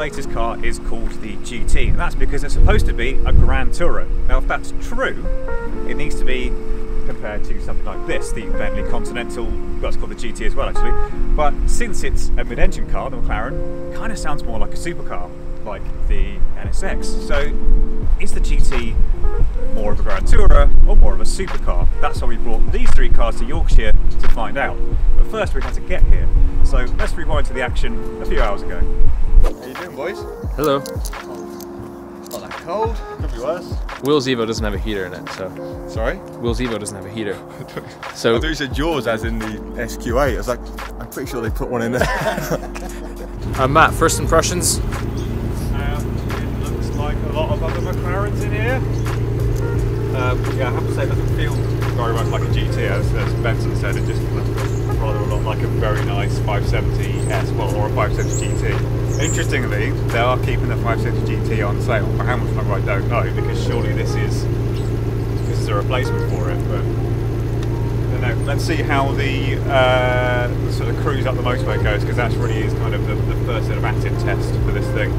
latest car is called the GT, and that's because it's supposed to be a Grand Tourer. Now, if that's true, it needs to be compared to something like this, the Bentley Continental, well, it's called the GT as well actually, but since it's a mid-engine car, the McLaren kind of sounds more like a supercar, like the NSX. So is the GT more of a Grand Tourer or more of a supercar? That's why we brought these three cars to Yorkshire to find out. But first we had to get here, so let's rewind to the action a few hours ago. How you doing, boys? Hello. Not that cold, could be worse. Will's Evo doesn't have a heater in it, so... Sorry? Will's Evo doesn't have a heater. So... I thought you said yours as in the SQ8. I was like, I'm pretty sure they put one in there. Matt, first impressions? It looks like a lot of other McLarens in here. Yeah, I have to say it doesn't feel very much like a GT, as Benson said. It just looks rather a lot like a very nice 570S, well, or a 570 GT. Interestingly, they are keeping the 570 GT on sale. For how much longer I don't know, because surely this is a replacement for it. But I don't know. Let's see how the sort of cruise up the motorway goes, because that really is kind of the first sort of active test for this thing.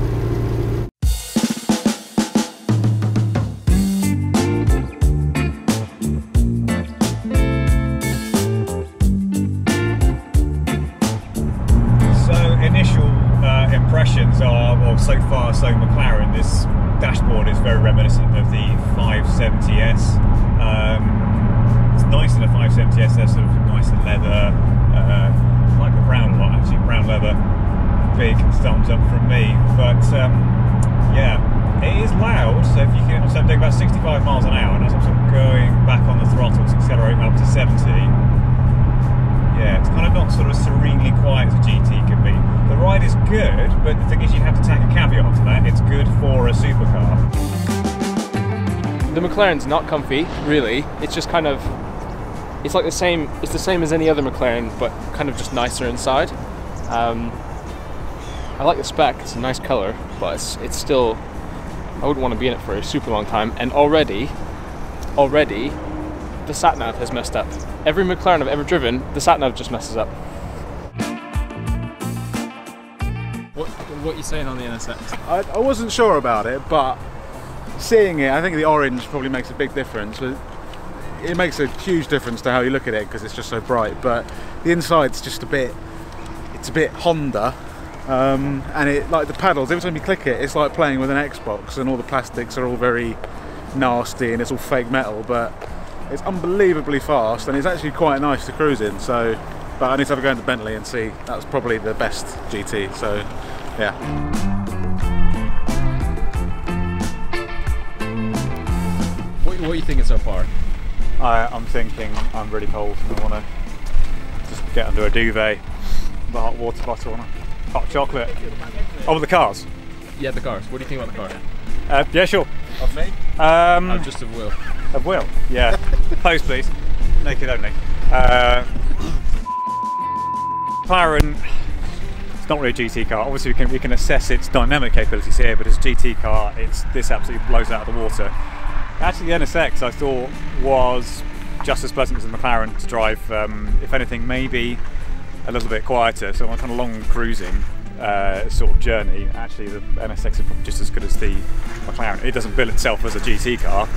Impressions are, well, so far so McLaren. This dashboard is very reminiscent of the 570S. It's nice in a 570S, there's sort of nicer leather, like the brown a lot actually, brown leather. Big thumbs up from me, but yeah, it is loud, so if you can, so I'm doing about 65 miles an hour, and as I'm sort of going back on the throttle to accelerate up to 70, yeah, it's kind of not sort of serenely quiet as a GT can be. The ride is good, but the thing is you have to tack a caveat to that. It's good for a supercar. The McLaren's not comfy, really. It's just kind of, it's like the same as any other McLaren, but kind of just nicer inside. I like the spec, it's a nice colour, but it's still, I wouldn't want to be in it for a super long time. And already, the sat-nav has messed up. Every McLaren I've ever driven, the sat-nav just messes up. What are you saying on the NSX? I wasn't sure about it, but seeing it, I think the orange probably makes a big difference. It makes a huge difference to how you look at it because it's just so bright, but the inside's just a bit Honda, and it, like the paddles, every time you click it, it's like playing with an Xbox, and all the plastics are all very nasty and it's all fake metal, but it's unbelievably fast and it's actually quite nice to cruise in. So, but I need to have a go into Bentley and see. That's probably the best GT, so yeah. What are you thinking so far? I'm thinking I'm really cold and I want to just get under a duvet, with a hot water bottle and a hot chocolate. Oh, the cars? Yeah, the cars. What do you think about the car? Yeah, sure. Of me? Just of Will. Of Will, yeah. Pose please. Naked only. McLaren, it's not really a GT car. Obviously we can assess its dynamic capabilities here, but as a GT car, this absolutely blows out of the water. Actually the NSX I thought was just as pleasant as the McLaren to drive, if anything maybe a little bit quieter, so on a kind of long cruising sort of journey, actually the NSX is probably just as good as the McLaren. It doesn't bill itself as a GT car.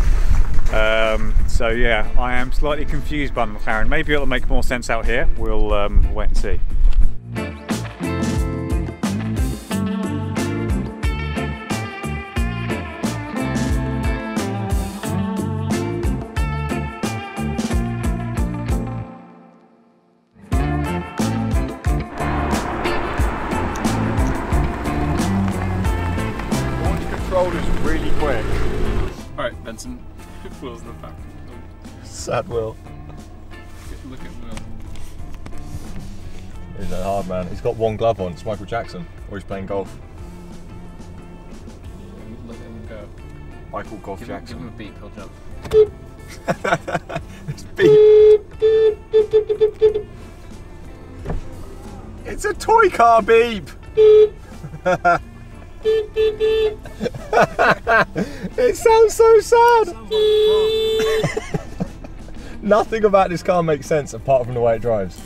So yeah, I am slightly confused by the McLaren. Maybe it'll make more sense out here. We'll wait and see. Launch control is really quick. Alright, Benson. Will's in the back. Sad Will. Look at Will. He's a hard man. He's got one glove on. It's Michael Jackson, or he's playing golf. Let him go. Michael Golf Jackson. Give him a beep, he'll jump. It's beep. It's a toy car beep. It sounds so sad. Nothing about this car makes sense apart from the way it drives.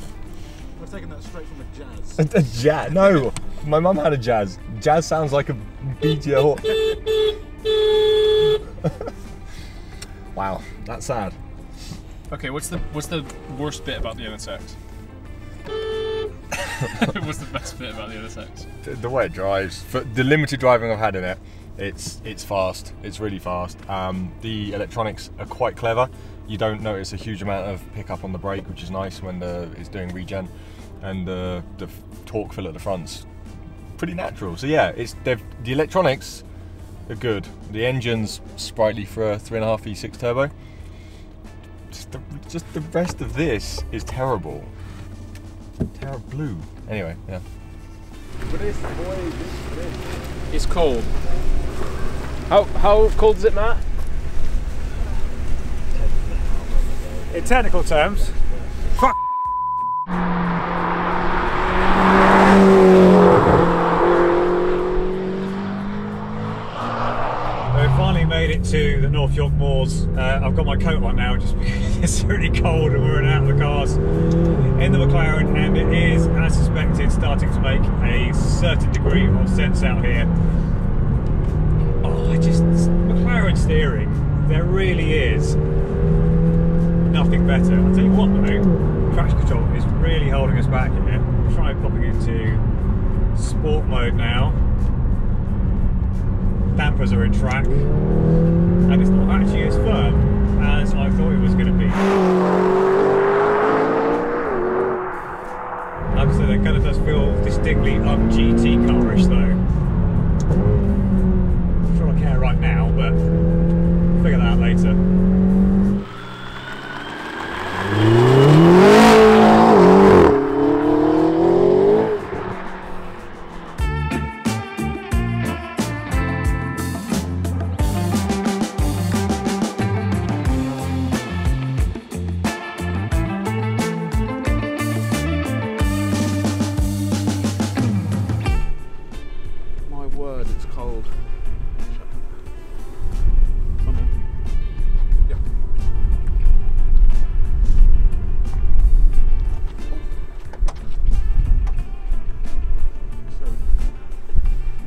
taking that straight from a Jazz. A Jazz? No, my mum had a Jazz. Jazz sounds like a BTO horse. Wow, that's sad. Okay, what's the worst bit about the NSX? What's the best bit about the NSX? The way it drives. For the limited driving I've had in it, it's fast. It's really fast. The electronics are quite clever. You don't notice a huge amount of pickup on the brake, which is nice when it's doing regen, and the torque fill at the front's pretty natural. So yeah, the electronics are good. The engine's sprightly for a 3.5 V6 turbo. Just the rest of this is terrible. Terrible blue. Anyway, yeah. It's cold. How cold is it, Matt? In technical terms, fuck. We finally made it to the North York Moors. I've got my coat on now just because it's really cold and we're in and out of the cars in the McLaren, and it is, as suspected, starting to make a certain degree of sense out here. Oh, McLaren steering, there really is nothing better. I'll tell you what though, traction control is really holding us back here. I'll try popping into sport mode now. Dampers are in track, and it's not actually as firm as I thought it was going to be. Like I said, it kind of does feel distinctly GT carish though. I'm sure I care right now, but I'll figure that out later. It's cold. Yeah.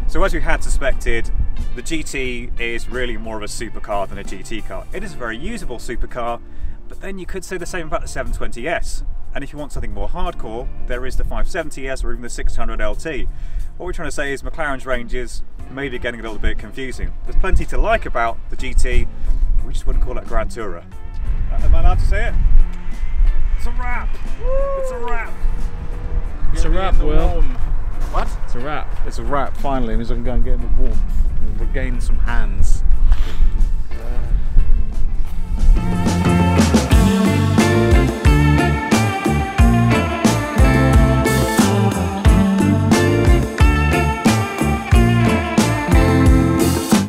So as we had suspected, the GT is really more of a supercar than a GT car. It is a very usable supercar, but then you could say the same about the 720S. And if you want something more hardcore, there is the 570S or even the 600 LT. What we're trying to say is McLaren's range is maybe getting a little bit confusing. There's plenty to like about the GT, we just wouldn't call it a Grand Tourer. Am I allowed to say it? It's a wrap! Woo! It's a wrap! It's a wrap, Will. What? It's a wrap. It's a wrap, finally, means I can go and get in the warmth and regain some hands.